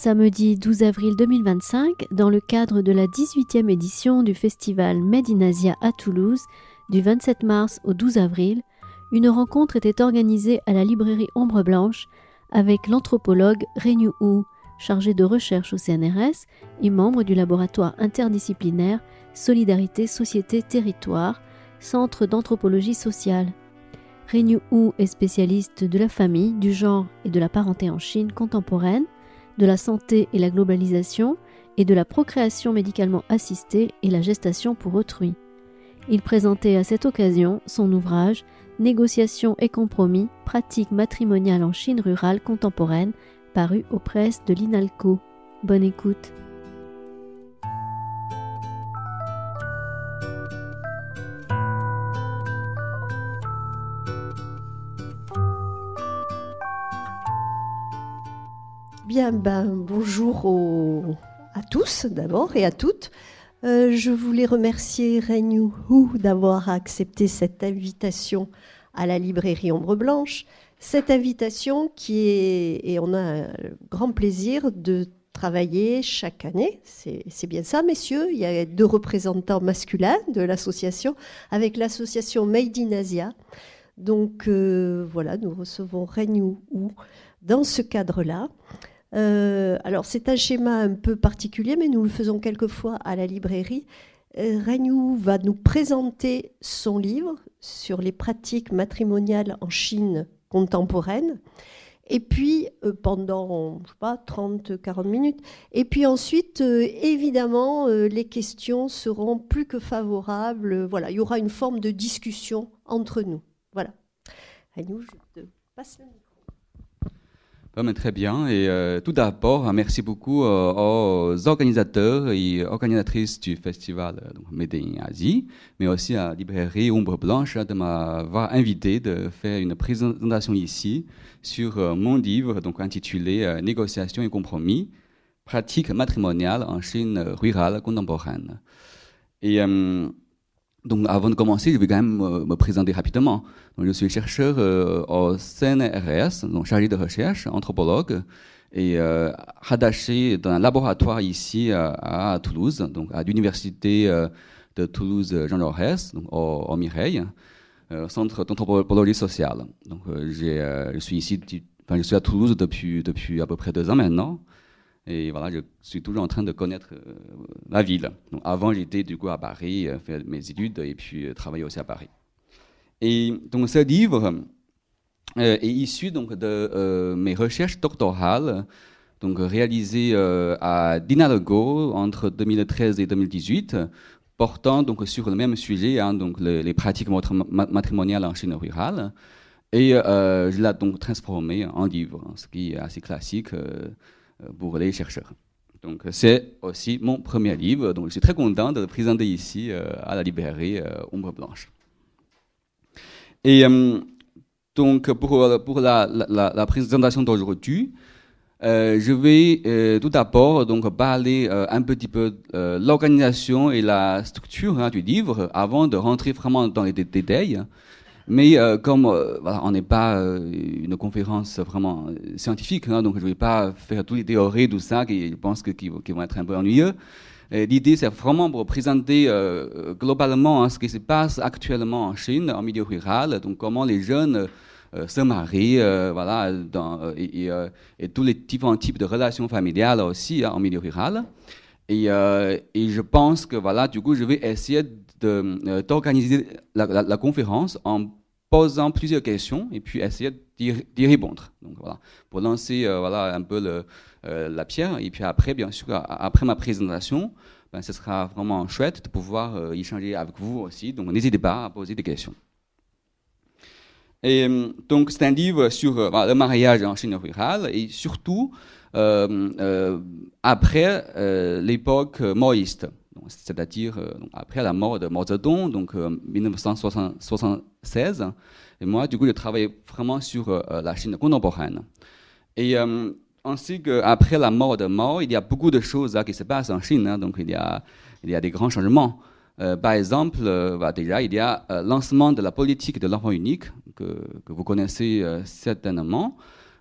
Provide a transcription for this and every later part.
Samedi 12 avril 2025, dans le cadre de la 18e édition du festival Made in Asia à Toulouse, du 27 mars au 12 avril, une rencontre était organisée à la librairie Ombre Blanche avec l'anthropologue Renyu Hu, chargé de recherche au CNRS et membre du laboratoire interdisciplinaire Solidarité Société Territoire, centre d'anthropologie sociale. Renyu Hu est spécialiste de la famille, du genre et de la parenté en Chine contemporaine, de la santé et la globalisation, et de la procréation médicalement assistée et la gestation pour autrui. Il présentait à cette occasion son ouvrage « Négociations et compromis, pratiques matrimoniales en Chine rurale contemporaine » paru aux presses de l'INALCO. Bonne écoute. Bien, bonjour à tous d'abord et à toutes. Je voulais remercier Renyu Hu d'avoir accepté cette invitation à la librairie Ombre Blanche. Cette invitation et on a un grand plaisir de travailler chaque année. C'est bien ça, messieurs. Il y a 2 représentants masculins de l'association avec l'association Made in Asia. Donc voilà, nous recevons Renyu Hu dans ce cadre-là. Alors c'est un schéma un peu particulier, mais nous le faisons quelquefois à la librairie. Renyu va nous présenter son livre sur les pratiques matrimoniales en Chine contemporaine, et puis pendant, je sais pas, 30-40 minutes, et puis ensuite, évidemment, les questions seront plus que favorables. Voilà, il y aura une forme de discussion entre nous. Voilà. Renyu, je te passe le micro. Très bien. Et tout d'abord, merci beaucoup aux organisateurs et organisatrices du festival Made in Asia, mais aussi à la librairie Ombre Blanche de m'avoir invité de faire une présentation ici sur mon livre intitulé Négociations et compromis, pratiques matrimoniales en Chine rurale contemporaine. Et donc, avant de commencer, je vais quand même me présenter rapidement. Donc, je suis chercheur au CNRS, donc chargé de recherche, anthropologue, et rattaché dans un laboratoire ici à Toulouse, donc à l'université de Toulouse Jean Jaurès, donc au Mireille, centre d'anthropologie sociale. Donc, je suis ici, je suis à Toulouse depuis à peu près 2 ans maintenant. Et voilà, je suis toujours en train de connaître la ville. Donc, avant, j'étais du coup à Paris, faire mes études et puis travailler aussi à Paris. Et donc, ce livre est issu donc de mes recherches doctorales, donc réalisées à l'INALCO entre 2013 et 2018, portant donc sur le même sujet, donc les pratiques matrimoniales en Chine rurale. Et je l'ai donc transformé en livre, ce qui est assez classique. Pour les chercheurs. Donc, c'est aussi mon premier livre. Donc, je suis très content de le présenter ici à la librairie Ombre Blanche. Et donc, pour la présentation d'aujourd'hui, je vais tout d'abord donc parler un petit peu de l'organisation et la structure du livre avant de rentrer vraiment dans les détails. Mais comme voilà, on n'est pas une conférence vraiment scientifique, donc je ne vais pas faire toutes les théories, tout ça, qui je pense qui vont être un peu ennuyeux. L'idée, c'est vraiment pour présenter globalement ce qui se passe actuellement en Chine, en milieu rural, donc comment les jeunes se marient, voilà, et tous les différents types de relations familiales aussi en milieu rural. Et je pense que voilà, du coup, je vais essayer d'organiser la conférence en posant plusieurs questions et puis essayer d'y répondre. Donc voilà, pour lancer voilà un peu la pierre. Et puis après, bien sûr, après ma présentation, ce sera vraiment chouette de pouvoir échanger avec vous aussi. Donc n'hésitez pas à poser des questions. Et donc c'est un livre sur le mariage en Chine rurale et surtout après l'époque maoïste. C'est-à-dire après la mort de Mao Zedong, donc 1976. Et moi, du coup, je travaille vraiment sur la Chine contemporaine. Et ainsi qu'après la mort de Mao, il y a beaucoup de choses qui se passent en Chine. Donc, il y a des grands changements. Par exemple, déjà, il y a lancement de la politique de l'enfant unique, que vous connaissez certainement.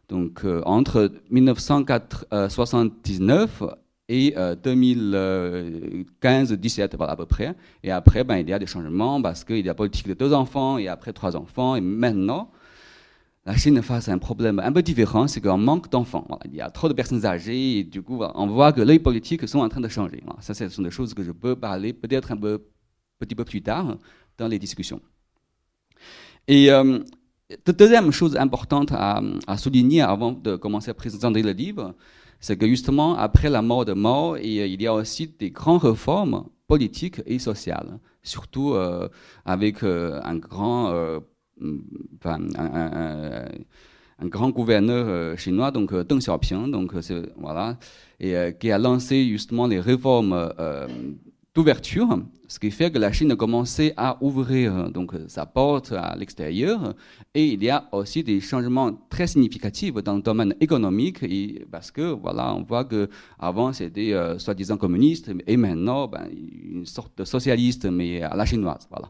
Donc, entre 1979 et 2015-17, voilà, à peu près. Et après, ben, il y a des changements parce qu'il y a la politique de 2 enfants et après 3 enfants. Et maintenant, la Chine face à un problème un peu différent, c'est qu'on manque d'enfants. Voilà, il y a trop de personnes âgées et du coup, voilà, on voit que les politiques sont en train de changer. Voilà, ça, ce sont des choses que je peux parler peut-être petit peu plus tard dans les discussions. Et deuxième chose importante à souligner avant de commencer à présenter le livre, c'est que justement, après la mort de Mao, il y a aussi des grandes réformes politiques et sociales, surtout avec un grand gouverneur chinois, donc Deng Xiaoping, donc voilà, et qui a lancé justement les réformes d'ouverture, ce qui fait que la Chine a commencé à ouvrir donc sa porte à l'extérieur, et il y a aussi des changements très significatifs dans le domaine économique, et parce que voilà, on voit que avant c'était soi-disant communiste, et maintenant ben, une sorte de socialiste mais à la chinoise, voilà.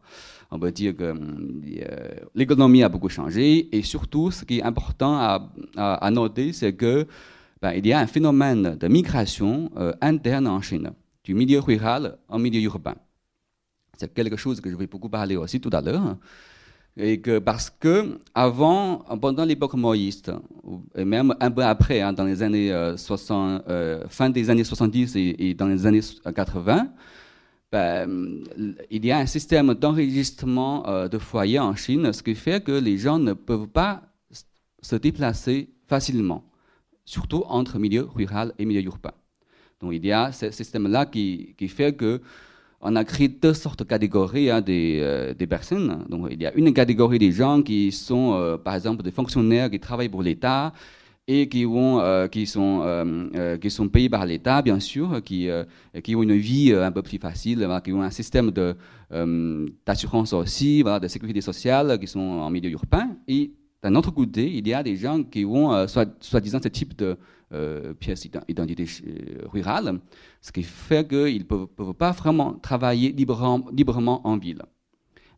On peut dire que l'économie a beaucoup changé, et surtout ce qui est important à noter, c'est que ben, il y a un phénomène de migration interne en Chine, du milieu rural au milieu urbain. C'est quelque chose que je vais beaucoup parler aussi tout à l'heure. Et que parce que avant, pendant l'époque maoïste, et même un peu après, hein, dans les années fin des années 70 et dans les années 80, ben, il y a un système d'enregistrement de foyers en Chine, ce qui fait que les gens ne peuvent pas se déplacer facilement, surtout entre milieu rural et milieu urbain. Donc il y a ce système-là qui fait que on a créé 2 sortes de catégories hein, des personnes. Donc il y a une catégorie des gens qui sont, par exemple, des fonctionnaires qui travaillent pour l'État et qui sont payés par l'État, bien sûr, qui ont une vie un peu plus facile, voilà, qui ont un système d'assurance aussi, voilà, de sécurité sociale, qui sont en milieu urbain. Et d'un autre côté, il y a des gens qui ont, soi-disant, ce type de pièce d'identité rurale, ce qui fait qu'ils ne peuvent pas vraiment travailler librement en ville.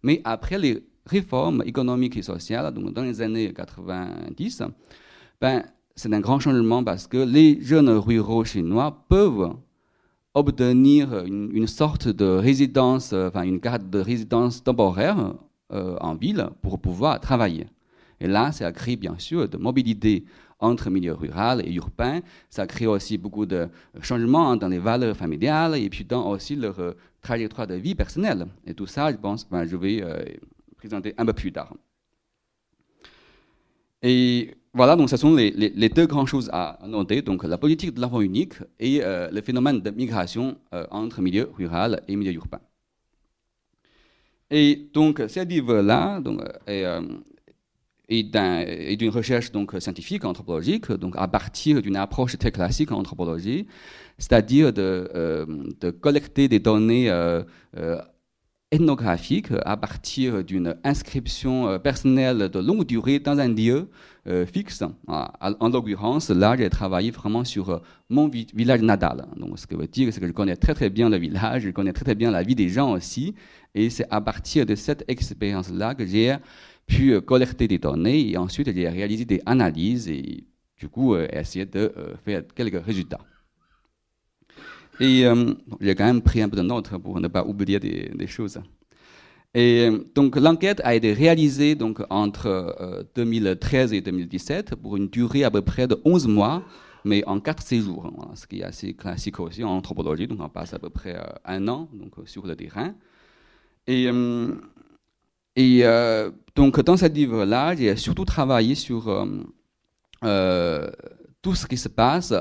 Mais après les réformes économiques et sociales, donc dans les années 90, ben, c'est un grand changement parce que les jeunes ruraux chinois peuvent obtenir une sorte de résidence, enfin une carte de résidence temporaire en ville pour pouvoir travailler. Et là, ça crée bien sûr de mobilité entre milieu rural et urbain. Ça crée aussi beaucoup de changements dans les valeurs familiales et puis dans aussi leur trajectoire de vie personnelle. Et tout ça, je pense, ben, je vais présenter un peu plus tard. Et voilà, donc ce sont les 2 grandes choses à noter. Donc la politique de l'enfant unique et le phénomène de migration entre milieu rural et milieu urbain. Et donc ce livre-là et d'une recherche donc scientifique, anthropologique, donc à partir d'une approche très classique en anthropologie, c'est-à-dire de collecter des données ethnographiques à partir d'une inscription personnelle de longue durée dans un lieu fixe. En l'occurrence, là, j'ai travaillé vraiment sur mon village natal. Donc, ce que veut dire, c'est que je connais très très bien le village, je connais très très bien la vie des gens aussi, et c'est à partir de cette expérience-là que j'ai pu collecter des données et ensuite j'ai réalisé des analyses et du coup essayer de faire quelques résultats. Et j'ai quand même pris un peu de notes pour ne pas oublier des choses. Et donc l'enquête a été réalisée donc, entre 2013 et 2017 pour une durée à peu près de 11 mois, mais en 4 séjours, voilà, ce qui est assez classique aussi en anthropologie, donc on passe à peu près 1 an donc, sur le terrain. Et donc, dans ce livre-là, j'ai surtout travaillé sur tout ce qui se passe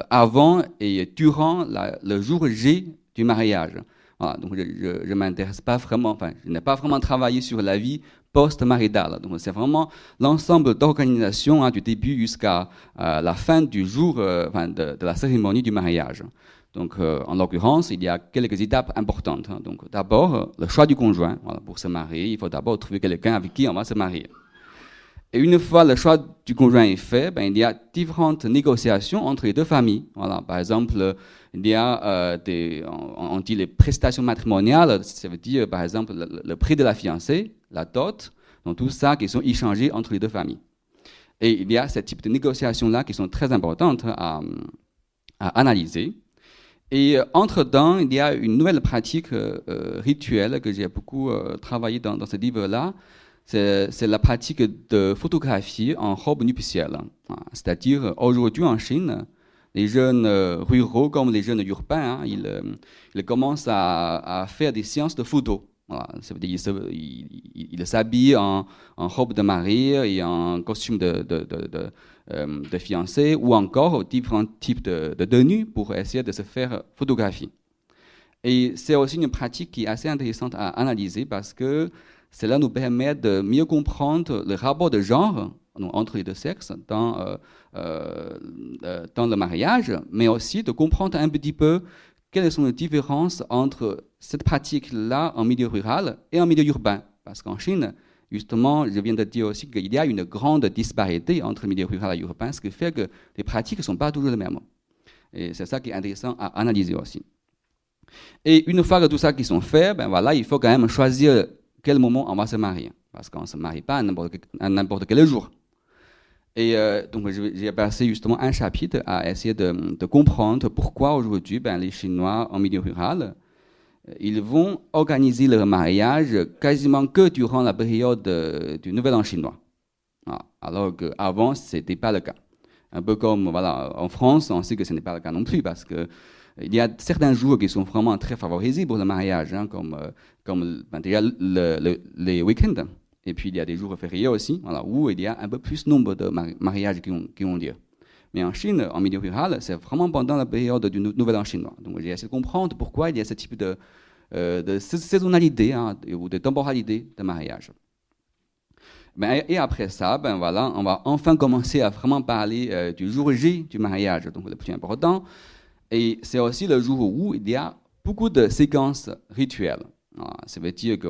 avant et durant le jour J du mariage. Voilà, donc, je ne m'intéresse pas vraiment, enfin, je n'ai pas vraiment travaillé sur la vie post-maritale. Donc, c'est vraiment l'ensemble d'organisation hein, du début jusqu'à la fin du jour de la cérémonie du mariage. Donc, en l'occurrence, il y a quelques étapes importantes. Hein. Donc, d'abord, le choix du conjoint. Voilà, pour se marier, il faut d'abord trouver quelqu'un avec qui on va se marier. Et une fois le choix du conjoint est fait, ben, il y a différentes négociations entre les 2 familles. Voilà, par exemple, il y a on dit les prestations matrimoniales, ça veut dire, par exemple, le prix de la fiancée, la dot, donc tout ça qui sont échangés entre les 2 familles. Et il y a ce type de négociations-là qui sont très importantes à analyser. Et entre-temps, il y a une nouvelle pratique rituelle que j'ai beaucoup travaillé dans ce livre-là. C'est la pratique de photographie en robe nuptiale. C'est-à-dire, aujourd'hui en Chine, les jeunes ruraux comme les jeunes urbains, ils commencent à faire des séances de photos. Voilà, ça veut dire ils s'habillent en robe de mariée et en costume de fiancé, ou encore différents types de tenues pour essayer de se faire photographier. Et c'est aussi une pratique qui est assez intéressante à analyser parce que cela nous permet de mieux comprendre le rapport de genre entre les deux sexes dans le mariage, mais aussi de comprendre un petit peu quelles sont les différences entre cette pratique-là en milieu rural et en milieu urbain. Parce qu'en Chine, justement, je viens de dire aussi qu'il y a une grande disparité entre le milieu rural et urbain, ce qui fait que les pratiques ne sont pas toujours les mêmes. Et c'est ça qui est intéressant à analyser aussi. Et une fois que tout ça qui sont faits, ben voilà, il faut quand même choisir quel moment on va se marier. Parce qu'on ne se marie pas à n'importe quel jour. Et donc j'ai passé justement un chapitre à essayer de comprendre pourquoi aujourd'hui les Chinois en milieu rural, ils vont organiser leur mariage quasiment que durant la période du Nouvel An chinois. Alors qu'avant, ce n'était pas le cas. Un peu comme en France, on sait que ce n'est pas le cas non plus parce que il y a certains jours qui sont vraiment très favorisés pour le mariage, comme déjà les week-ends. Et puis, il y a des jours fériés aussi, où il y a un peu plus nombre de mariages qui ont lieu. Mais en Chine, en milieu rural, c'est vraiment pendant la période du Nouvel An chinois. Donc, j'ai essayé de comprendre pourquoi il y a ce type de saisonnalité ou de temporalité de mariage. Et après ça, on va enfin commencer à vraiment parler du jour J du mariage, donc le plus important. Et c'est aussi le jour où il y a beaucoup de séquences rituelles. Ça veut dire que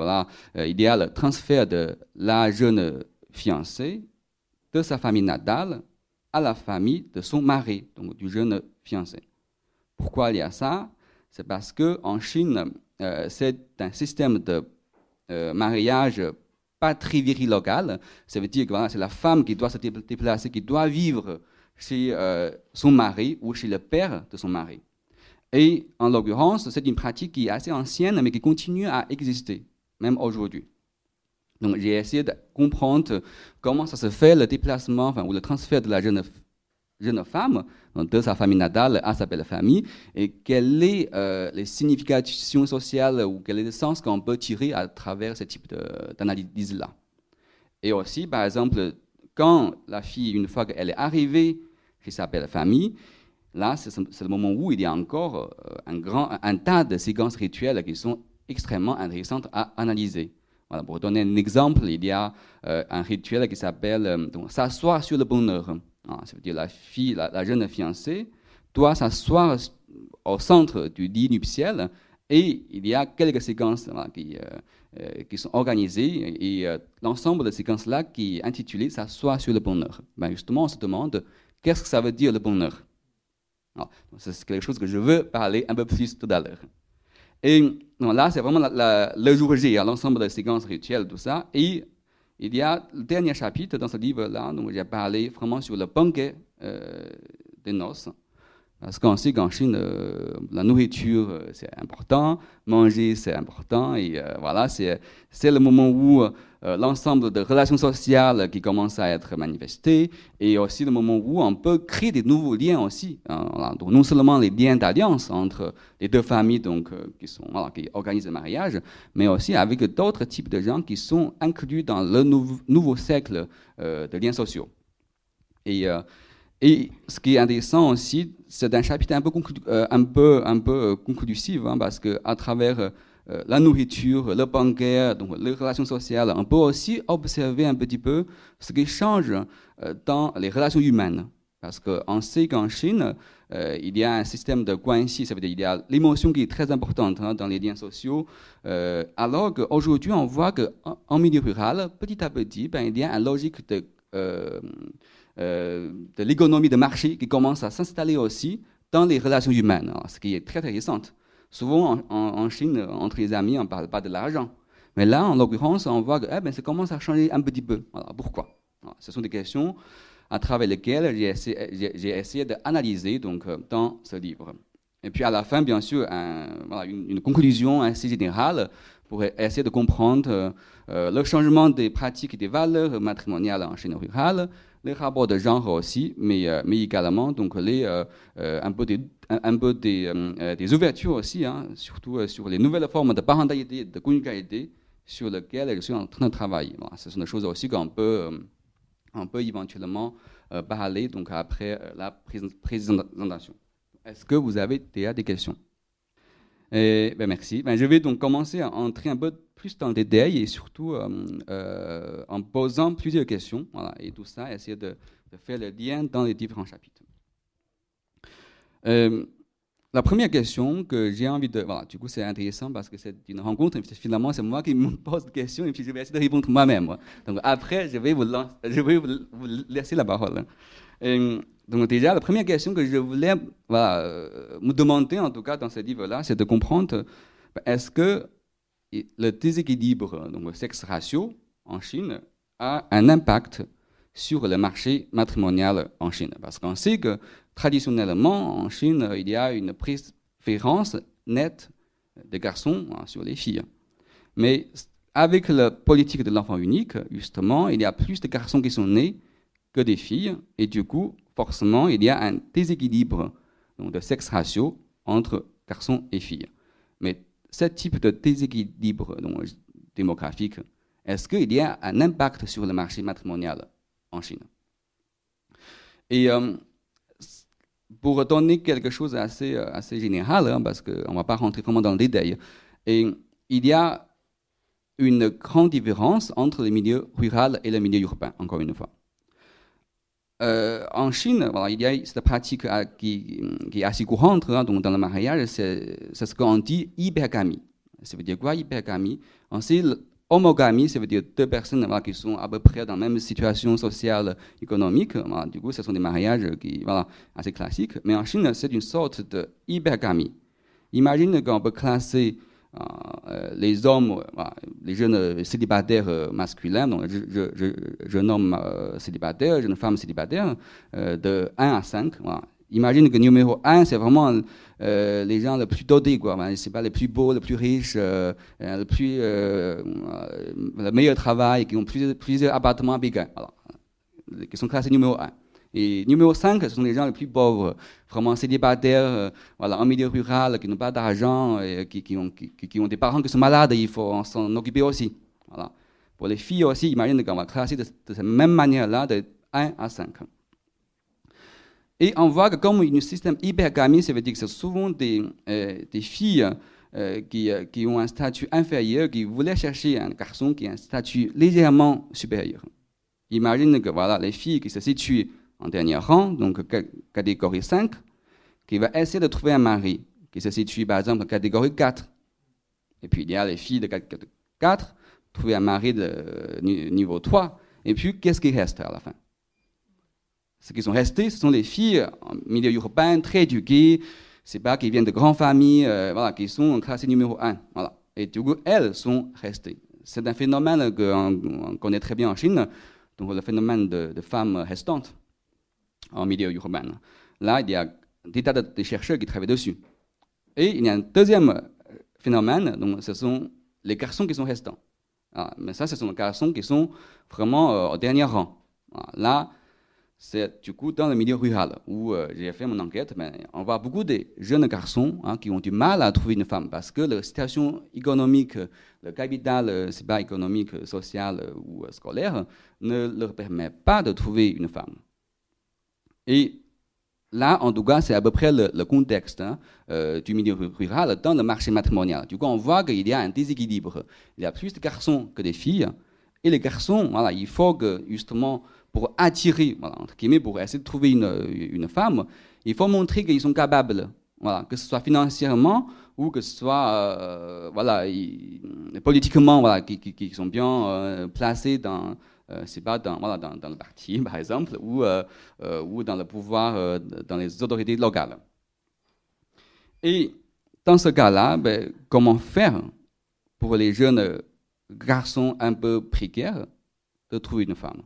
il y a le transfert de la jeune fiancée de sa famille natale à la famille de son mari, donc du jeune fiancé. Pourquoi il y a ça? C'est parce qu'en Chine, c'est un système de mariage patrie-virilocal. Ça veut dire que c'est la femme qui doit se déplacer, qui doit vivre chez son mari ou chez le père de son mari. Et en l'occurrence, c'est une pratique qui est assez ancienne, mais qui continue à exister, même aujourd'hui. Donc j'ai essayé de comprendre comment ça se fait, le déplacement ou le transfert de la jeune femme de sa famille natale à sa belle famille, et quelles sont les significations sociales ou quel est le sens qu'on peut tirer à travers ce type d'analyse-là. Et aussi, par exemple, quand la fille, une fois qu'elle est arrivée chez sa belle famille, là, c'est le moment où il y a encore un tas de séquences rituelles qui sont extrêmement intéressantes à analyser. Voilà, pour donner un exemple, il y a un rituel qui s'appelle s'asseoir sur le bonheur. Ça veut dire la jeune fiancée doit s'asseoir au centre du lit nuptial et il y a quelques séquences qui sont organisées et l'ensemble de séquences-là qui est intitulé s'asseoir sur le bonheur. Justement, on se demande qu'est-ce que ça veut dire le bonheur. C'est quelque chose que je veux parler un peu plus tout à l'heure. Et là, c'est vraiment le jour J, l'ensemble des séquences rituelles, tout ça. Et il y a le dernier chapitre dans ce livre-là, où j'ai parlé vraiment sur le banquet des noces. Parce qu'on sait qu'en Chine, la nourriture, c'est important, manger, c'est important. Et voilà, c'est le moment où l'ensemble de relations sociales qui commencent à être manifestées, et aussi le moment où on peut créer des nouveaux liens aussi. Donc non seulement les liens d'alliance entre les deux familles qui organisent le mariage, mais aussi avec d'autres types de gens qui sont inclus dans le nouveau cercle de liens sociaux. Et ce qui est intéressant aussi, c'est un chapitre un peu conclusif, parce qu'à travers la nourriture, le banquet, donc les relations sociales, on peut aussi observer un petit peu ce qui change dans les relations humaines. Parce qu'on sait qu'en Chine, il y a un système de guanxi, ça veut dire qu'il y a l'émotion qui est très importante dans les liens sociaux, alors qu'aujourd'hui, on voit qu'en milieu rural, petit à petit, il y a une logique de l'économie de marché qui commence à s'installer aussi dans les relations humaines, ce qui est très intéressant. Souvent, en Chine, entre les amis, on ne parle pas de l'argent. Mais là, en l'occurrence, on voit que ça commence à changer un petit peu. Voilà, pourquoi? Ce sont des questions à travers lesquels j'ai essayé d'analyser donc, dans ce livre. Et puis à la fin, bien sûr, une conclusion assez générale pour essayer de comprendre le changement des pratiques et des valeurs matrimoniales en Chine rurale, les rapports de genre aussi, mais également donc, un peu des ouvertures aussi, hein, surtout sur les nouvelles formes de parentalité et de conjugalité sur lesquelles je suis en train de travailler. Bon, ce sont des choses aussi qu'on peut éventuellement parler donc, après la présentation. Est-ce que vous avez déjà des questions? Merci. Je vais donc commencer à entrer un peu plus dans le détail et surtout en posant plusieurs questions. Voilà, et tout ça, essayer de faire le lien dans les différents chapitres. La première question que j'ai envie de... Voilà, du coup, c'est intéressant parce que c'est une rencontre. Et finalement, c'est moi qui me pose des questions et puis je vais essayer de répondre moi-même. Donc après, je vais vous laisser la parole. Donc déjà, la première question que je voulais me demander, en tout cas dans ce livre-là, c'est de comprendre est-ce que le déséquilibre, donc le sexe ratio en Chine, a un impact sur le marché matrimonial en Chine. Parce qu'on sait que traditionnellement, en Chine, il y a une préférence nette des garçons sur les filles. Mais avec la politique de l'enfant unique, justement, il y a plus de garçons qui sont nés que des filles, et du coup, forcément, il y a un déséquilibre donc, de sexe ratio entre garçons et filles. Mais ce type de déséquilibre donc, démographique, est-ce qu'il y a un impact sur le marché matrimonial en Chine? Et pour donner quelque chose d'assez général, hein, parce qu'on ne va pas rentrer vraiment dans le détail, et il y a une grande différence entre le milieu rural et le milieu urbain, encore une fois. En Chine, voilà, il y a cette pratique qui est assez courante hein, donc dans le mariage, c'est ce qu'on dit hypergamie. Ça veut dire quoi, hypergamie? Ensuite, homogamie, ça veut dire deux personnes voilà, qui sont à peu près dans la même situation sociale, économique. Voilà, du coup, ce sont des mariages qui, voilà, assez classiques. Mais en Chine, c'est une sorte de hypergamie. Imagine qu'on peut classer les hommes, les jeunes célibataires masculins, donc jeune homme célibataire, jeune femme célibataire, de 1 à 5. Voilà. Imagine que numéro 1, c'est vraiment les gens les plus dotés, quoi. C'est pas les plus beaux, les plus riches, le meilleur travail, qui ont plusieurs appartements à Pékin, voilà, qui sont classés numéro 1. Et numéro 5, ce sont les gens les plus pauvres, vraiment célibataires, voilà, en milieu rural, qui n'ont pas d'argent, qui ont des parents qui sont malades, il faut s'en occuper aussi. Voilà. Pour les filles aussi, imagine qu'on va classer de cette même manière-là, de 1 à 5. Et on voit que comme un système hypergamie, ça veut dire que c'est souvent des filles qui ont un statut inférieur, qui voulaient chercher un garçon qui a un statut légèrement supérieur. Imagine que voilà, les filles qui se situent en dernier rang, donc catégorie 5, qui va essayer de trouver un mari qui se situe par exemple en catégorie 4. Et puis il y a les filles de catégorie 4, trouver un mari de niveau 3. Et puis qu'est-ce qui reste à la fin? Ce qui sont restés, ce sont les filles en milieu urbain, très éduquées, c'est pas qui viennent de grandes familles, voilà, qui sont classées numéro 1. Voilà. Et du coup, elles sont restées. C'est un phénomène qu'on connaît très bien en Chine, donc le phénomène de femmes restantes en milieu urbain. Là, il y a des tas de chercheurs qui travaillent dessus. Et il y a un deuxième phénomène, donc ce sont les garçons qui sont restants. Ah, mais ça, ce sont les garçons qui sont vraiment au dernier rang. Ah, là, c'est du coup dans le milieu rural où j'ai fait mon enquête, mais on voit beaucoup de jeunes garçons hein, qui ont du mal à trouver une femme parce que la situation économique, le capital, c'est pas économique, social ou scolaire, ne leur permet pas de trouver une femme. Et là, en tout cas, c'est à peu près le contexte hein, du milieu rural dans le marché matrimonial. Du coup, on voit qu'il y a un déséquilibre. Il y a plus de garçons que de filles. Et les garçons, voilà, il faut que, justement, pour attirer, voilà, entre guillemets, pour essayer de trouver une femme, il faut montrer qu'ils sont capables, voilà, que ce soit financièrement ou que ce soit voilà, politiquement, voilà, qui sont bien placés dans... c'est pas dans le parti, par exemple, ou dans le pouvoir, dans les autorités locales. Et dans ce cas-là, comment faire pour les jeunes garçons un peu précaires de trouver une femme?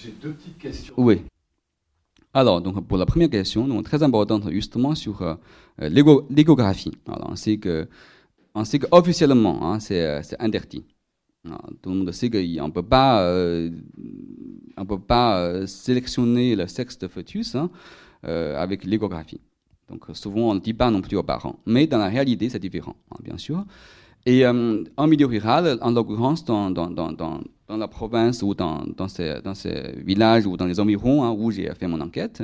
J'ai deux petites questions. Oui. Alors, donc, pour la première question, donc, très importante justement sur l'échographie. Alors, on sait qu'officiellement, hein, c'est interdit. Alors, tout le monde sait qu'on ne peut pas sélectionner le sexe de fœtus hein, avec l'échographie. Donc, souvent, on ne dit pas non plus aux parents. Mais dans la réalité, c'est différent, hein, bien sûr. Et en milieu rural, en l'occurrence, dans la province ou dans ces villages ou dans les environs hein, où j'ai fait mon enquête,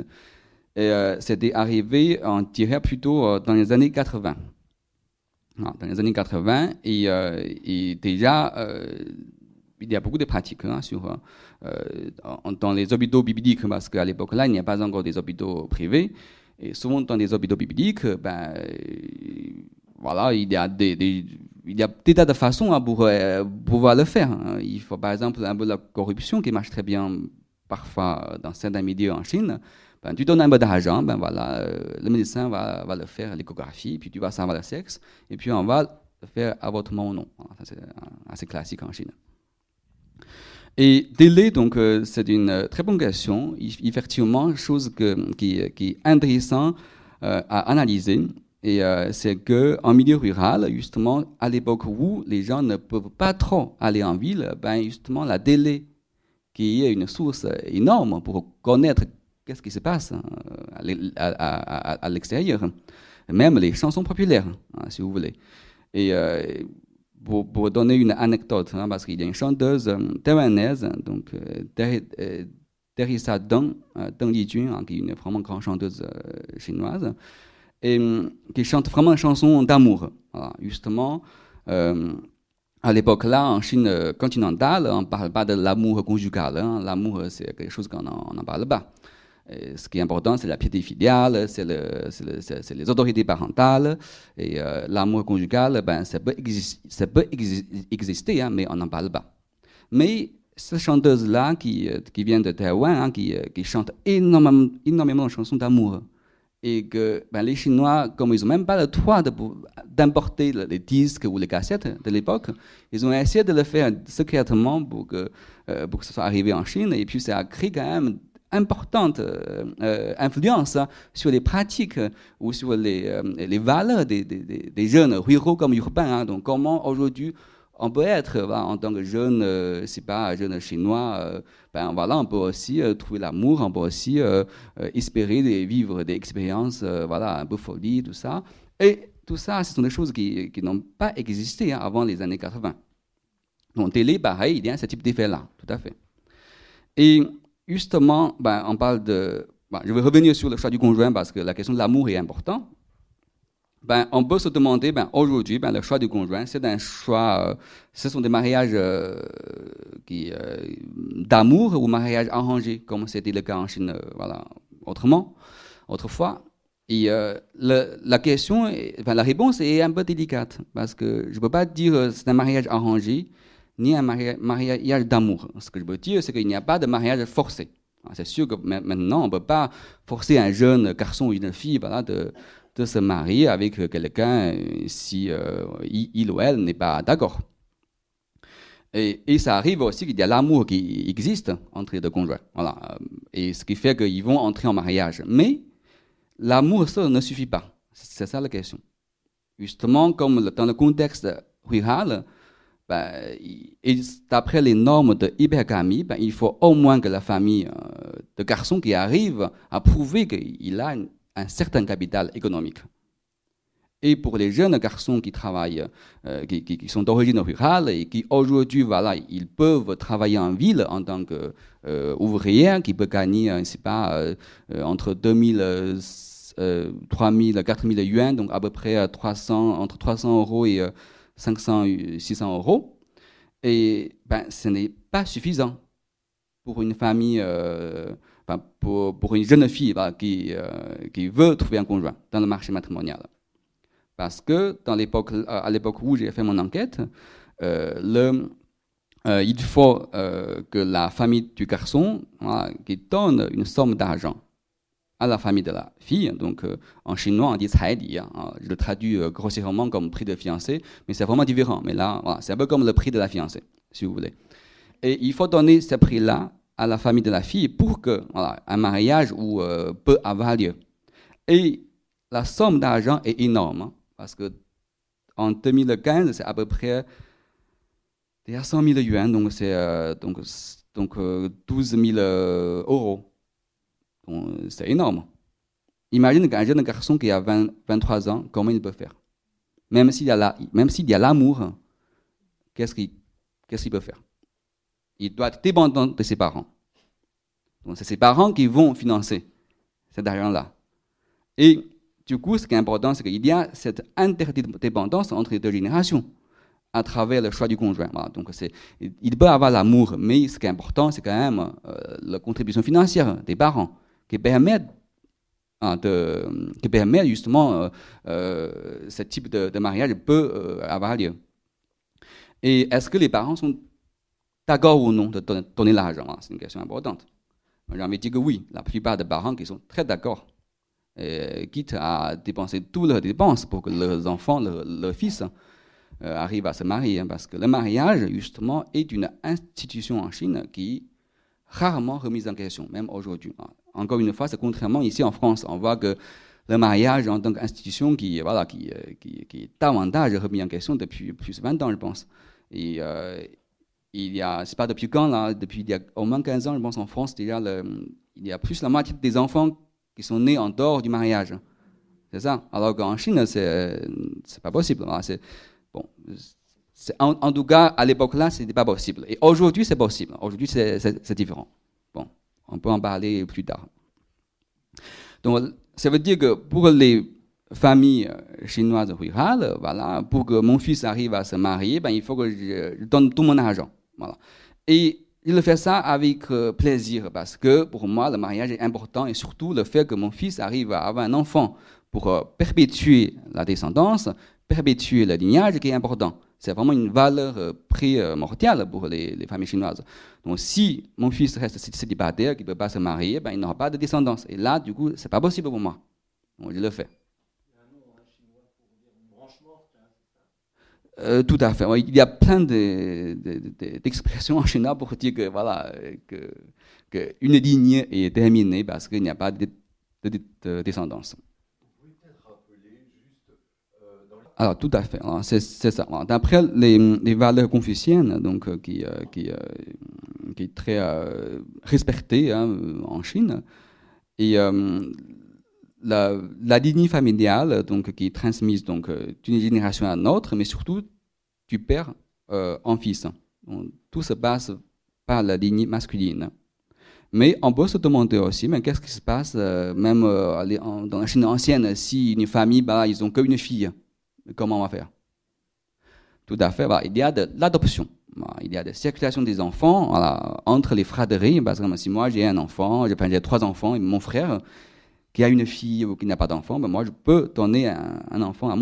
c'était arrivé, on dirait plutôt dans les années 80. Dans les années 80, et déjà, il y a beaucoup de pratiques hein, dans les hôpitaux bibliques, parce qu'à l'époque-là, il n'y a pas encore des hôpitaux privés. Et souvent, dans les hôpitaux bibliques, voilà, il y a des tas de façons hein, pour pouvoir le faire. Hein. Il faut par exemple un peu la corruption qui marche très bien parfois dans certains milieux en Chine. Tu donnes un peu d'argent, voilà, le médecin va le faire, l'échographie, puis tu vas savoir le sexe, et puis on va le faire avortement ou non. C'est assez classique en Chine. Et délai, donc, c'est une très bonne question. Effectivement, chose qui est intéressante à analyser. Et c'est qu'en milieu rural, justement, à l'époque où les gens ne peuvent pas trop aller en ville, justement, la délai, qui est une source énorme pour connaître qu'est-ce qui se passe à l'extérieur, même les chansons populaires, hein, si vous voulez. Et pour donner une anecdote, hein, parce qu'il y a une chanteuse taïwanaise, donc Teresa Deng Lijun, hein, qui est une vraiment grande chanteuse chinoise, et qui chante vraiment une chanson d'amour. Voilà, justement, à l'époque-là, en Chine continentale, on ne parle pas de l'amour conjugal. Hein. L'amour, c'est quelque chose qu'on n'en parle pas. Et ce qui est important, c'est la piété filiale, c'est les autorités parentales. Et l'amour conjugal, ça peut exister, hein, mais on n'en parle pas. Mais cette chanteuse-là, qui vient de Taïwan, hein, qui chante énormément de chansons d'amour, et que les Chinois, comme ils n'ont même pas le droit d'importer les disques ou les cassettes de l'époque, ils ont essayé de le faire secrètement pour que ce soit arrivé en Chine. Et puis ça a créé quand même importante influence hein, sur les pratiques ou sur les valeurs des jeunes ruraux comme urbains. Hein. Donc comment aujourd'hui on peut être en tant que jeune, jeune chinois, voilà, on peut aussi trouver l'amour, on peut aussi espérer vivre des expériences, voilà, un peu folie, tout ça. Et tout ça, ce sont des choses qui n'ont pas existé hein, avant les années 80. Donc télé, pareil, il y a ce type d'effet-là, tout à fait. Et justement, on parle de... je vais revenir sur le choix du conjoint parce que la question de l'amour est importante. On peut se demander, aujourd'hui, le choix du conjoint, c'est un choix, ce sont des mariages d'amour ou mariages arrangés, comme c'était le cas en Chine, voilà, autrefois. Et la question, la réponse est un peu délicate, parce que je ne peux pas dire c'est un mariage arrangé, ni un mariage d'amour. Ce que je peux dire, c'est qu'il n'y a pas de mariage forcé. C'est sûr que maintenant, on ne peut pas forcer un jeune garçon ou une fille, voilà, de se marier avec quelqu'un si il ou elle n'est pas d'accord. Et ça arrive aussi qu'il y a l'amour qui existe entre les deux conjoints. Voilà. Et ce qui fait qu'ils vont entrer en mariage. Mais l'amour seul ne suffit pas. C'est ça la question. Justement, comme dans le contexte rural, et d'après les normes de hypergamie, il faut au moins que la famille de garçons qui arrive à prouver qu'il a un certain capital économique. Et pour les jeunes garçons qui travaillent, qui sont d'origine rurale et qui aujourd'hui, voilà, ils peuvent travailler en ville en tant qu'ouvriers, qui peuvent gagner, entre 2000, 3000, 4000 yuan, donc à peu près entre 300 € et 500, 600 €. Et ce n'est pas suffisant pour une famille, pour une jeune fille qui veut trouver un conjoint dans le marché matrimonial. Parce que à l'époque où j'ai fait mon enquête, il faut que la famille du garçon qui donne une somme d'argent à la famille de la fille. Donc en chinois on dit cai di, je le traduis grossièrement comme prix de fiancée, mais c'est vraiment différent. Mais là, voilà, c'est un peu comme le prix de la fiancée, si vous voulez. Et il faut donner ce prix-là à la famille de la fille pour que un mariage peut avoir lieu. Et la somme d'argent est énorme, hein, parce que en 2015, c'est à peu près 100 000 yuan, donc c'est 12 000 euros. C'est énorme. Imagine qu'un jeune garçon qui a 23 ans, comment il peut faire? Même s'il y a l'amour, qu'est-ce qu'il peut faire? Il doit être dépendant de ses parents. Donc c'est ses parents qui vont financer cet argent-là. Et du coup, ce qui est important, c'est qu'il y a cette interdépendance entre les deux générations à travers le choix du conjoint. Voilà. Donc il peut avoir l'amour, mais ce qui est important, c'est quand même la contribution financière des parents qui permettent justement ce type de mariage peut avoir lieu. Et est-ce que les parents sont d'accord ou non de donner l'argent? C'est une question importante. J'ai envie de dire que oui, la plupart des parents qui sont très d'accord, quitte à dépenser toutes leurs dépenses pour que leurs enfants, leurs fils arrivent à se marier, hein, parce que le mariage, justement, est une institution en Chine qui est rarement remise en question, même aujourd'hui. Encore une fois, c'est contrairement ici en France. On voit que le mariage en tant qu'institution qui est davantage remis en question depuis plus de 20 ans, je pense. Et c'est pas depuis quand, là, depuis il y a au moins 15 ans, je pense, en France, déjà, il y a plus la moitié des enfants qui sont nés en dehors du mariage. C'est ça. Alors qu'en Chine, c'est pas possible. En tout cas, à l'époque-là, c'était pas possible. Et aujourd'hui, c'est possible. Aujourd'hui, c'est différent. Bon, on peut en parler plus tard. Donc, ça veut dire que pour les familles chinoises rurales, voilà, pour que mon fils arrive à se marier, il faut que je donne tout mon argent. Voilà. Et il fait ça avec plaisir, parce que pour moi, le mariage est important, et surtout le fait que mon fils arrive à avoir un enfant pour perpétuer la descendance, perpétuer le lignage qui est important. C'est vraiment une valeur primordiale pour les familles chinoises. Donc si mon fils reste célibataire, qui ne peut pas se marier, il n'aura pas de descendance. Et là, du coup, ce n'est pas possible pour moi. Donc je le fais. Tout à fait. Il y a plein d'expressions en chinois pour dire que voilà que une lignée est terminée parce qu'il n'y a pas de descendance. Alors tout à fait. C'est ça. D'après les valeurs confuciennes, donc qui est très respectée, hein, en Chine, et la lignée familiale, donc, qui est transmise donc, d'une génération à une autre, mais surtout du père en fils. Donc, tout se passe par la lignée masculine. Mais on peut se demander aussi, mais qu'est-ce qui se passe même dans la Chine ancienne, si une famille, ils n'ont qu'une fille, comment on va faire? Tout à fait, il y a de l'adoption. Il y a de la circulation des enfants entre les fratries. Par exemple, si moi j'ai un enfant, j'ai 3 enfants, et mon frère qui a une fille ou qui n'a pas d'enfant, moi je peux donner un enfant à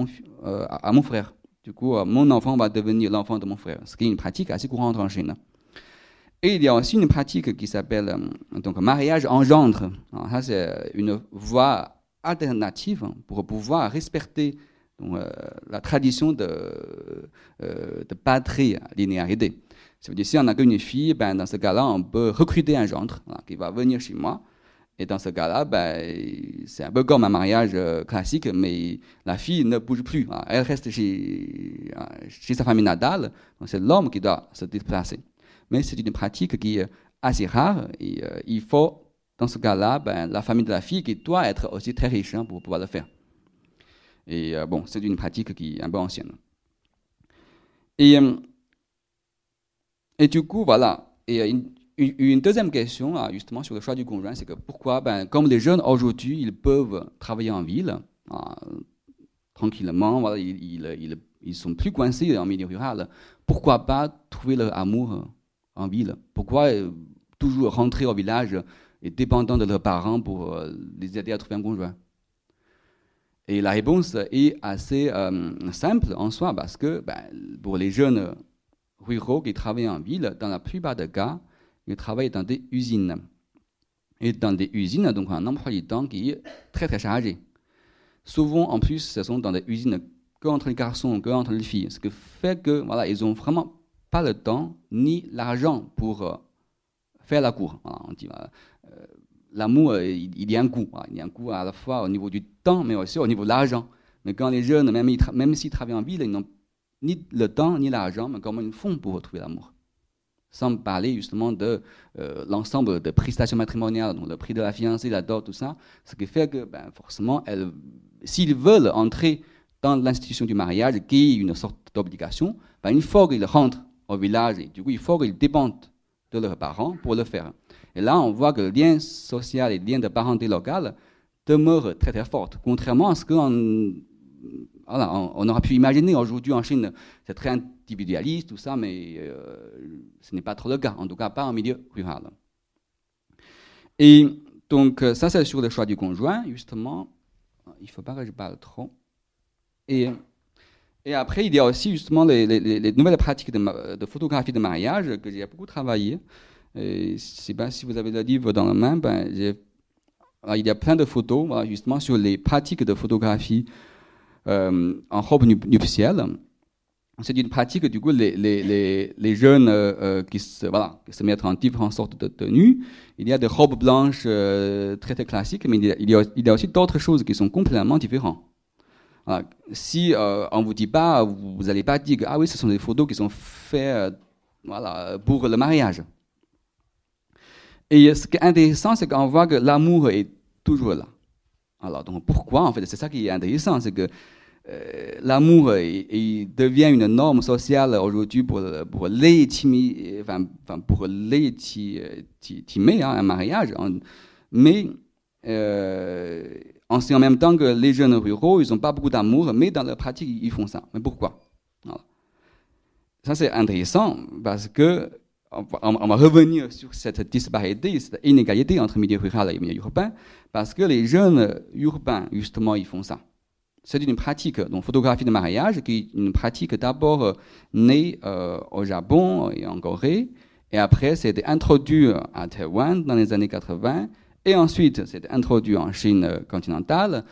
mon frère. Du coup, mon enfant va devenir l'enfant de mon frère, ce qui est une pratique assez courante en Chine. Et il y a aussi une pratique qui s'appelle donc mariage engendre. Alors, ça, c'est une voie alternative pour pouvoir respecter donc, la tradition de patrilinéarité. Ça veut dire si on n'a qu'une fille, dans ce cas-là, on peut recruter un gendre qui va venir chez moi. Et dans ce cas-là, c'est un peu comme un mariage classique, mais la fille ne bouge plus. Elle reste chez sa famille natale. Donc c'est l'homme qui doit se déplacer. Mais c'est une pratique qui est assez rare. Et il faut, dans ce cas-là, la famille de la fille qui doit être aussi très riche pour pouvoir le faire. Et c'est une pratique qui est un peu ancienne. Et du coup, voilà. Et une deuxième question, justement, sur le choix du conjoint, c'est que pourquoi, comme les jeunes aujourd'hui, ils peuvent travailler en ville, tranquillement, voilà, ils sont plus coincés en milieu rural, pourquoi pas trouver leur amour en ville? Pourquoi toujours rentrer au village et dépendant de leurs parents pour les aider à trouver un conjoint? Et la réponse est assez simple en soi, parce que pour les jeunes ruraux qui travaillent en ville, dans la plupart des cas, ils travaillent dans des usines. Et dans des usines, donc un emploi du temps qui est très très chargé. Souvent, en plus, ce sont dans des usines que entre les garçons, que entre les filles. Ce qui fait que, voilà, ils n'ont vraiment pas le temps ni l'argent pour faire la cour. Voilà, on dit, l'amour, il y a un coût. Voilà, il y a un coût à la fois au niveau du temps, mais aussi au niveau de l'argent. Mais quand les jeunes, même s'ils travaillent en ville, ils n'ont ni le temps ni l'argent, mais comment ils font pour retrouver l'amour? Sans parler justement de l'ensemble des prestations matrimoniales, donc le prix de la fiancée, la dot, tout ça, ce qui fait que forcément, s'ils veulent entrer dans l'institution du mariage, qui est une sorte d'obligation, il faut qu'ils rentrent au village et du coup, il faut qu'ils dépendent de leurs parents pour le faire. Et là, on voit que le lien social et le lien de parenté locale demeure très très fort, contrairement à ce qu'on on aura pu imaginer. Aujourd'hui en Chine, c'est très individualiste, tout ça, mais ce n'est pas trop le cas, en tout cas pas en milieu rural. Et donc, ça c'est sur le choix du conjoint, justement. Il ne faut pas que je parle trop. Et après, il y a aussi justement les nouvelles pratiques de photographie de mariage que j'ai beaucoup travaillé. Je ne sais pas si vous avez le livre dans la main, il y a plein de photos, voilà, justement, sur les pratiques de photographie en robe nuptiale. C'est une pratique, du coup, les jeunes qui se mettent en différentes sortes de tenues. Il y a des robes blanches très, très classiques, mais il y a aussi d'autres choses qui sont complètement différentes. Voilà. Si on ne vous dit pas, vous n'allez pas dire que ah oui, ce sont des photos qui sont faites pour le mariage. Et ce qui est intéressant, c'est qu'on voit que l'amour est toujours là. Alors, donc pourquoi, en fait, c'est ça qui est intéressant, c'est que l'amour il devient une norme sociale aujourd'hui pour légitimer un mariage. Mais on sait en même temps que les jeunes ruraux, ils n'ont pas beaucoup d'amour, mais dans leur pratique, ils font ça. Mais pourquoi? Voilà. Ça, c'est intéressant parce que on va revenir sur cette disparité, cette inégalité entre milieu rural et milieu urbain, parce que les jeunes urbains, justement, ils font ça. C'est une pratique, donc photographie de mariage, qui est une pratique d'abord née au Japon et en Corée, et après c'était introduit à Taïwan dans les années 80, et ensuite c'était introduit en Chine continentale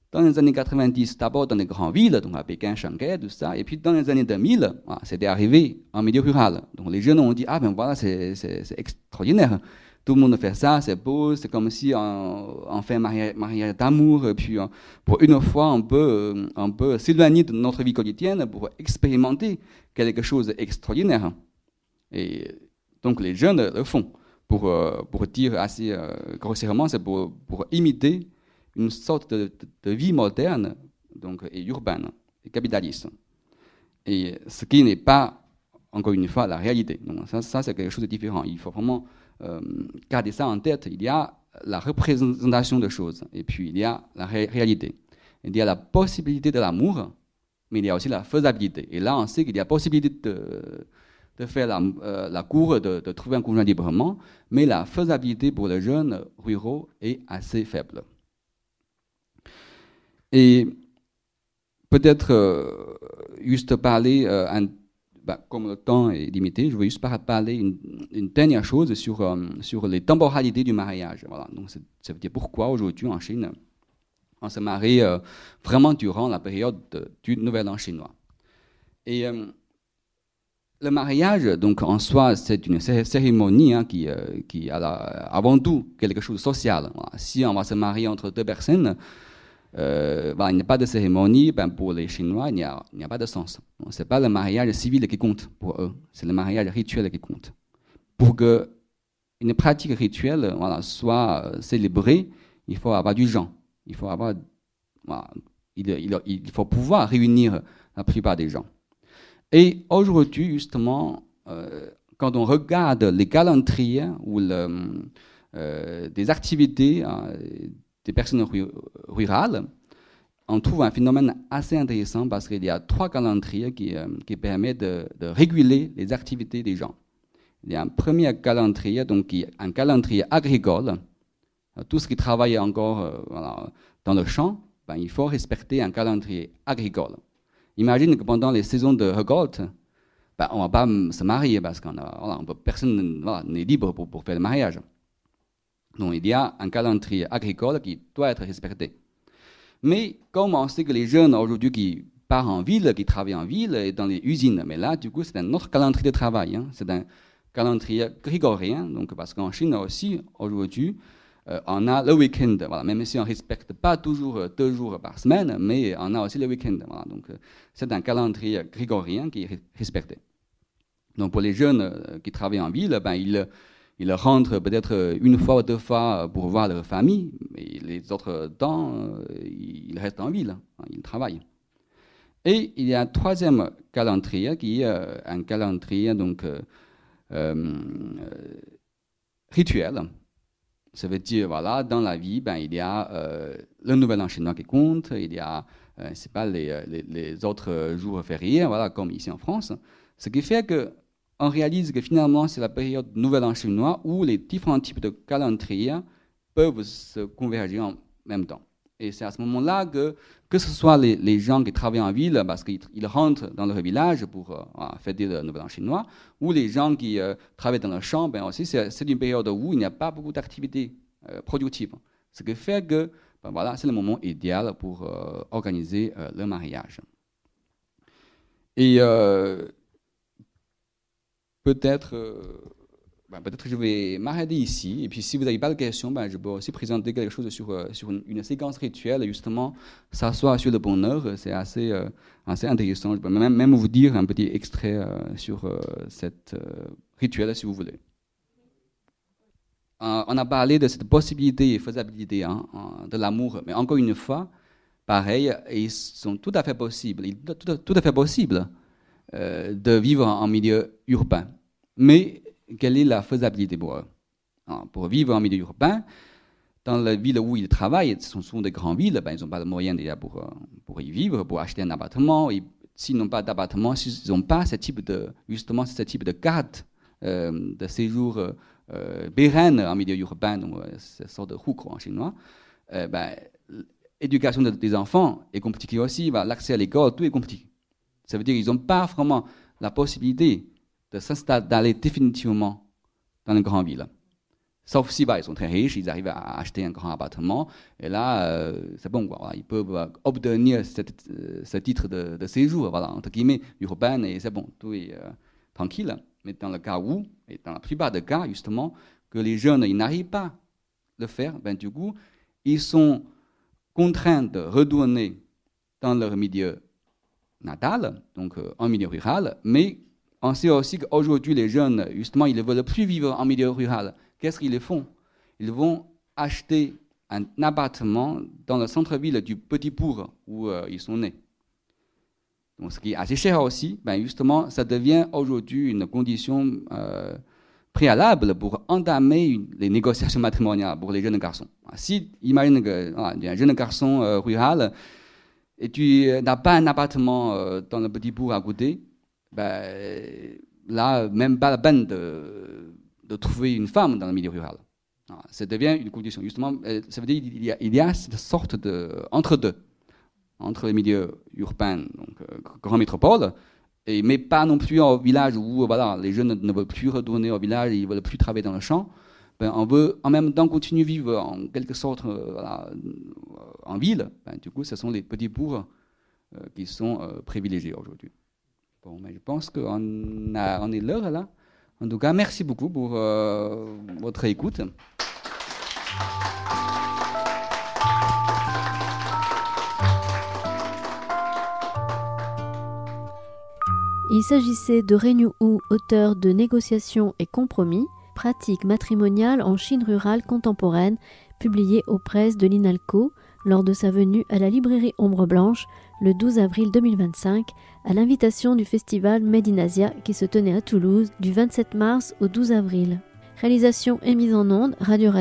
dans les années 90, d'abord dans les grandes villes, donc à Pékin, Shanghai, tout ça, et puis dans les années 2000, c'était arrivé en milieu rural. Donc les jeunes ont dit, ah ben voilà, c'est extraordinaire. Tout le monde fait ça, c'est beau, c'est comme si on fait un mariage d'amour, et puis pour une fois, on peut s'éloigner de notre vie quotidienne pour expérimenter quelque chose d'extraordinaire. Et donc les jeunes le font. Pour dire assez grossièrement, c'est pour imiter une sorte de vie moderne donc, et urbaine, et capitaliste. Et ce qui n'est pas, encore une fois, la réalité. Donc ça c'est quelque chose de différent. Il faut vraiment garder ça en tête. Il y a la représentation de choses, et puis il y a la réalité. Il y a la possibilité de l'amour, mais il y a aussi la faisabilité. Et là, on sait qu'il y a possibilité de faire la cour, de trouver un conjoint librement, mais la faisabilité pour les jeunes ruraux est assez faible. Et peut-être juste parler, comme le temps est limité, je veux juste parler une dernière chose sur les temporalités du mariage. Voilà. Donc, ça veut dire pourquoi aujourd'hui en Chine, on se marie vraiment durant la période du Nouvel An chinois. Et le mariage, donc en soi, c'est une cérémonie qui est avant tout quelque chose de social. Voilà. Si on va se marier entre deux personnes, il n'y a pas de cérémonie, pour les Chinois, il n'y a pas de sens. Ce n'est pas le mariage civil qui compte pour eux, c'est le mariage rituel qui compte. Pour qu'une pratique rituelle soit célébrée, il faut avoir du gens. Il faut pouvoir réunir la plupart des gens. Et aujourd'hui, justement, quand on regarde les calendriers ou des activités des personnes rurales, on trouve un phénomène assez intéressant parce qu'il y a 3 calendriers qui permettent de réguler les activités des gens. Il y a un premier calendrier, donc qui est un calendrier agricole. Tout ce qui travaille encore dans le champ, il faut respecter un calendrier agricole. Imagine que pendant les saisons de récolte, on ne va pas se marier parce que personne n'est libre pour faire le mariage. Donc il y a un calendrier agricole qui doit être respecté. Mais comme on sait que les jeunes aujourd'hui qui partent en ville, qui travaillent en ville et dans les usines, mais là du coup c'est un autre calendrier de travail. C'est un calendrier grégorien, donc parce qu'en Chine aussi, aujourd'hui, on a le week-end, voilà, même si on ne respecte pas toujours 2 jours par semaine, mais on a aussi le week-end. Voilà, donc c'est un calendrier grégorien qui est respecté. Donc pour les jeunes qui travaillent en ville, ils rentrent peut-être 1 fois ou 2 fois pour voir leur famille, mais les autres temps, ils restent en ville, ils travaillent. Et il y a un 3e calendrier qui est un calendrier donc, rituel. Ça veut dire, voilà, dans la vie, il y a le Nouvel An chinois qui compte, il y a c'est pas les autres jours fériés, voilà, comme ici en France. Ce qui fait qu'on réalise que finalement, c'est la période Nouvel An chinois où les différents types de calendriers peuvent se converger en même temps. Et c'est à ce moment-là que ce soit les gens qui travaillent en ville, parce qu'ils rentrent dans leur village pour fêter le Nouvel An chinois, ou les gens qui travaillent dans le champ, aussi, c'est une période où il n'y a pas beaucoup d'activités productives. Ce qui fait que voilà, c'est le moment idéal pour organiser le mariage. Et peut-être je vais m'arrêter ici. Et puis, si vous n'avez pas de questions, je peux aussi présenter quelque chose sur une séquence rituelle. Justement, s'asseoir sur le bonheur, c'est assez intéressant. Je peux même vous dire un petit extrait sur cette rituel, si vous voulez. On a parlé de cette possibilité et faisabilité de l'amour. Mais encore une fois, pareil, ils sont tout à fait possibles. Tout à fait possible de vivre en milieu urbain. Mais quelle est la faisabilité pour eux? Pour vivre en milieu urbain, dans la ville où ils travaillent, ce sont des grandes villes, ils n'ont pas de moyens déjà pour y vivre, pour acheter un appartement. Et s'ils n'ont pas d'appartement, s'ils n'ont pas ce type de carte de séjour pérenne en milieu urbain, donc cette sorte de hukou en chinois, l'éducation des enfants est compliquée aussi, l'accès à l'école, tout est compliqué. Ça veut dire qu'ils n'ont pas vraiment la possibilité de s'installer définitivement dans une grande ville. Sauf si ils sont très riches, ils arrivent à acheter un grand appartement, et là, c'est bon, quoi, ils peuvent obtenir ce titre de séjour, voilà, entre guillemets, urbain, et c'est bon, tout est tranquille. Mais dans le cas où, et dans la plupart des cas, justement, que les jeunes ils n'arrivent pas à le faire, du coup, ils sont contraints de retourner dans leur milieu natal, donc en milieu rural, mais on sait aussi qu'aujourd'hui, les jeunes, justement, ils ne veulent plus vivre en milieu rural. Qu'est-ce qu'ils font? Ils vont acheter un appartement dans le centre-ville du petit bourg où ils sont nés. Donc, ce qui est assez cher aussi, justement, ça devient aujourd'hui une condition préalable pour entamer les négociations matrimoniales pour les jeunes garçons. Si, imagine qu'il y a un jeune garçon rural et tu n'as pas un appartement dans le petit bourg à côté, là, même pas la peine de trouver une femme dans le milieu rural. Ça devient une condition. Justement, ça veut dire qu'il y a cette sorte d'entre-deux, entre les milieux urbains, donc grande métropole, mais pas non plus au village où les jeunes ne veulent plus retourner au village, ils ne veulent plus travailler dans le champ. On veut en même temps continuer à vivre en quelque sorte en ville. Du coup, ce sont les petits bourgs qui sont privilégiés aujourd'hui. Bon, mais je pense qu'on est l'heure là. En tout cas, merci beaucoup pour votre écoute. Il s'agissait de Renyu Hu, auteur de Négociations et compromis, pratiques matrimoniales en Chine rurale contemporaine, publié aux presses de l'INALCO lors de sa venue à la librairie Ombre Blanche le 12 avril 2025 à l'invitation du festival Made in Asia qui se tenait à Toulouse du 27 mars au 12 avril. Réalisation et mise en onde Radio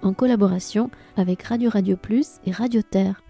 en collaboration avec Radio Plus et Radio Terre.